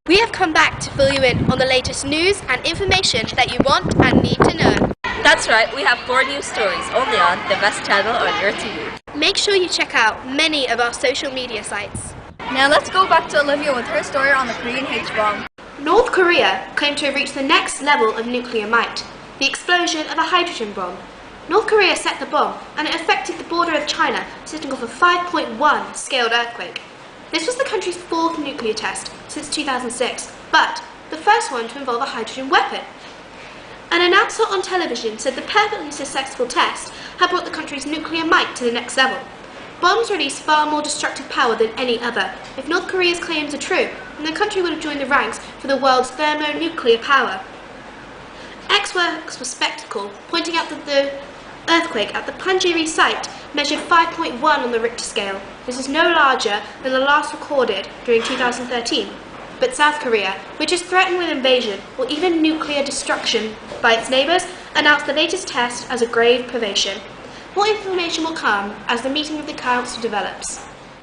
We have come back to fill you in on the latest news and information that you want and need to know. That's right, we have 4 news stories only on the best channel on your TV. Make sure you check out many of our social media sites. Now let's go back to Olivia with her story on the Korean H-bomb. North Korea claimed to have reached the next level of nuclear might, the explosion of a hydrogen bomb. North Korea set the bomb and it affected the border of China, setting off a 5.1 scaled earthquake. This was the country's 4th nuclear test since 2006, but the first one to involve a hydrogen weapon. An announcer on television said the perfectly successful test had brought the country's nuclear might to the next level. Bombs release far more destructive power than any other. If North Korea's claims are true, then the country would have joined the ranks for the world's thermonuclear power. Experts were skeptical, pointing out that the earthquake at the Punggye-ri site measured 5.1 on the Richter scale. This is no larger than the last recorded during 2013. But South Korea, which is threatened with invasion or even nuclear destruction by its neighbours, announced the latest test as a grave privation. More information will come as the meeting of the council develops.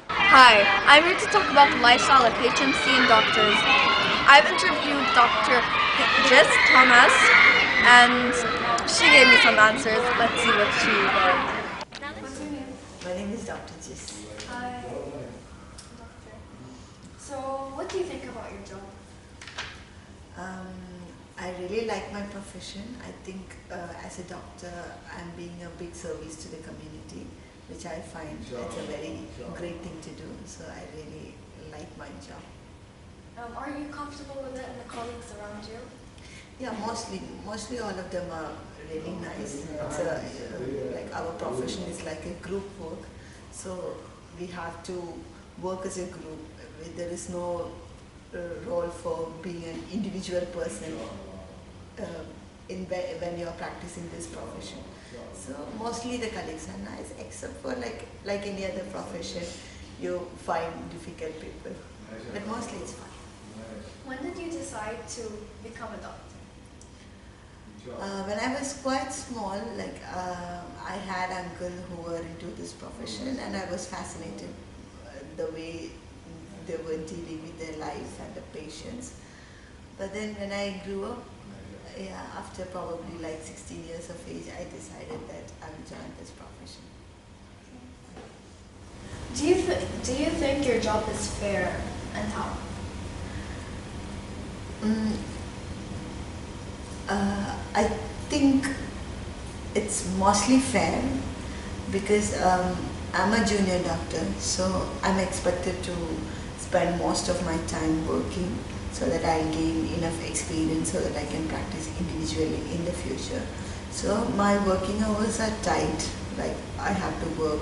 Hi, I'm here to talk about the lifestyle of HMC and doctors. I've interviewed Dr. Jess Thomas and she gave me some answers. Let's see what she wrote. What's your name? My name is Dr. Jess. Hi, doctor. So, what do you think about your job? I really like my profession. I think as a doctor, I'm being a big service to the community, which I find it's a very great thing to do. So I really like my job. Are you comfortable with it and the colleagues around you? Yeah, mostly all of them are really nice. It's like our profession is like a group work, so we have to work as a group. There is no role for being an individual person when you are practicing this profession. So mostly the colleagues are nice, except for like any other profession, you find difficult people, but mostly it's fine. When did you decide to become a doctor? When I was quite small, I had uncles who were into this profession, and I was fascinated the way they were dealing with their life and the patients. But then when I grew up, after probably like 16 years of age, I decided that I would join this profession. Do you think your job is fair, and how? I think it's mostly fair because I'm a junior doctor, so I'm expected to spend most of my time working so that I gain enough experience so that I can practice individually in the future. So my working hours are tight. Like I have to work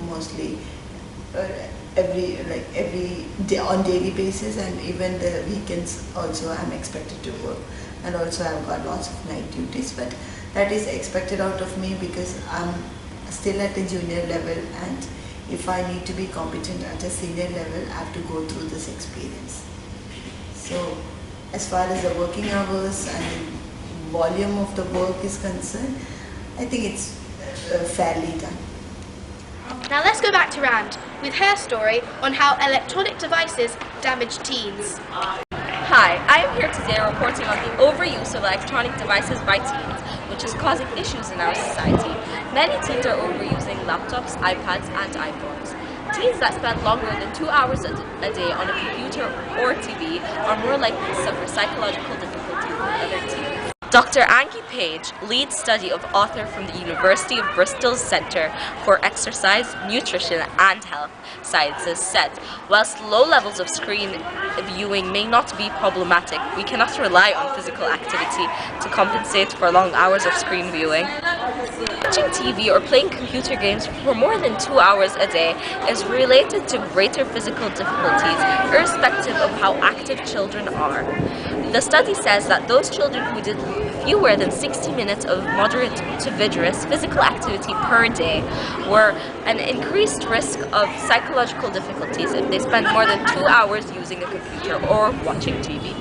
mostly every day on daily basis, and even the weekends also I'm expected to work. And also I've got lots of night duties, but that is expected out of me because I'm still at a junior level, and if I need to be competent at a senior level, I have to go through this experience. So as far as the working hours and the volume of the work is concerned, I think it's fairly done. Now let's go back to Rand with her story on how electronic devices damage teens. Hi, I am here today reporting on the overuse of electronic devices by teens, which is causing issues in our society. Many teens are overusing laptops, iPads, and iPhones. Teens that spend longer than 2 hours a day on a computer or TV are more likely to suffer psychological difficulties than other teens. Dr. Angie Page, lead study of author from the University of Bristol's Centre for Exercise, Nutrition and Health Sciences, said, whilst low levels of screen viewing may not be problematic, we cannot rely on physical activity to compensate for long hours of screen viewing. Watching TV or playing computer games for more than 2 hours a day is related to greater physical difficulties, irrespective of how active children are. The study says that those children who did fewer than 60 minutes of moderate to vigorous physical activity per day were an increased risk of psychological difficulties if they spent more than 2 hours using a computer or watching TV.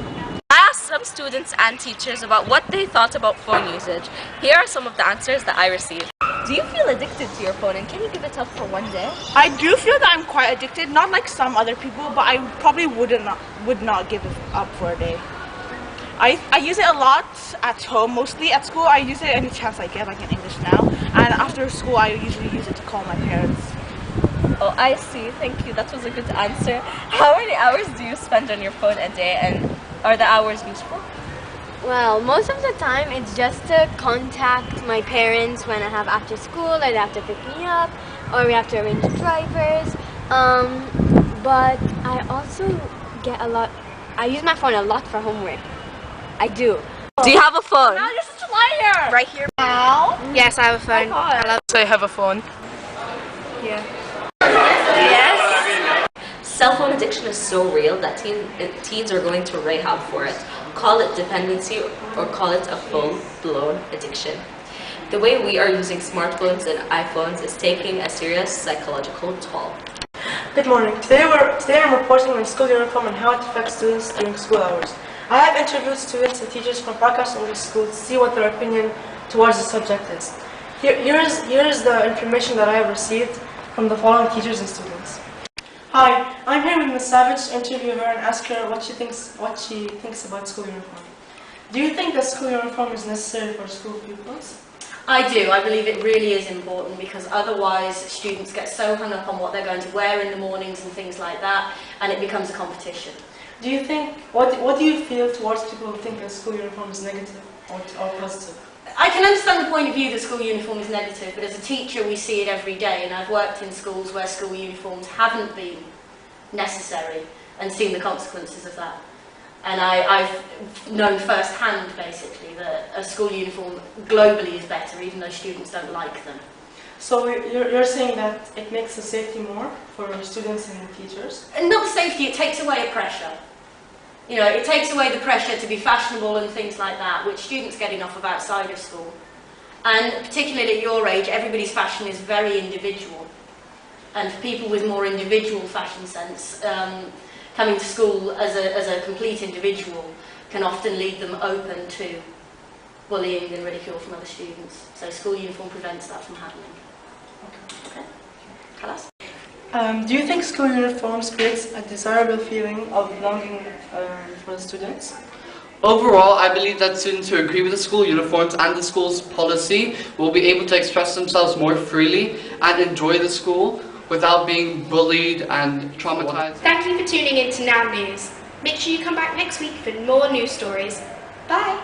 I asked some students and teachers about what they thought about phone usage. Here are some of the answers that I received. Do you feel addicted to your phone, and can you give it up for one day? I do feel that I'm quite addicted, not like some other people, but I probably would not give it up for a day. I use it a lot at home, mostly. At school I use it any chance I get, like in English now, and after school I usually use it to call my parents. Oh, I see. Thank you. That was a good answer. How many hours do you spend on your phone a day, and are the hours useful? Well, most of the time it's just to contact my parents when I have after school, or they have to pick me up, or we have to arrange drivers. But I also I use my phone a lot for homework. I do. Do you have a phone? Now you're such a liar! Right here. Now? Yes, I have a phone. I have a phone. Yes. Cell phone addiction is so real that teens are going to rehab for it. Call it dependency or call it a full-blown addiction. The way we are using smartphones and iPhones is taking a serious psychological toll. Good morning. Today I'm reporting on school uniform and how it affects students during school hours. I have interviewed students and teachers from Parkhurst English School to see what their opinion towards the subject is. Here is the information that I have received from the following teachers and students. Hi, I'm here with Ms. Savage to interview her and ask her what she thinks about school uniform. Do you think that school uniform is necessary for school pupils? I do. I believe it really is important, because otherwise students get so hung up on what they're going to wear in the mornings and things like that, and it becomes a competition. Do you think, what do you feel towards people who think that school uniform is negative or positive? I can understand the point of view that school uniform is negative, but as a teacher we see it every day, and I've worked in schools where school uniforms haven't been necessary and seen the consequences of that. And I've known firsthand, basically, that a school uniform globally is better, even though students don't like them. So you're saying that it makes the safety more for students and teachers? And not safety, it takes away a pressure. You know, it takes away the pressure to be fashionable and things like that, which students get enough of outside of school. And particularly at your age, everybody's fashion is very individual. And for people with more individual fashion sense, coming to school as a complete individual can often lead them open to bullying and ridicule from other students. So school uniform prevents that from happening. Okay. Khalas? Do you think school uniforms creates a desirable feeling of belonging for the students? Overall, I believe that students who agree with the school uniforms and the school's policy will be able to express themselves more freely and enjoy the school without being bullied and traumatized. Thank you for tuning in to Now News. Make sure you come back next week for more news stories. Bye!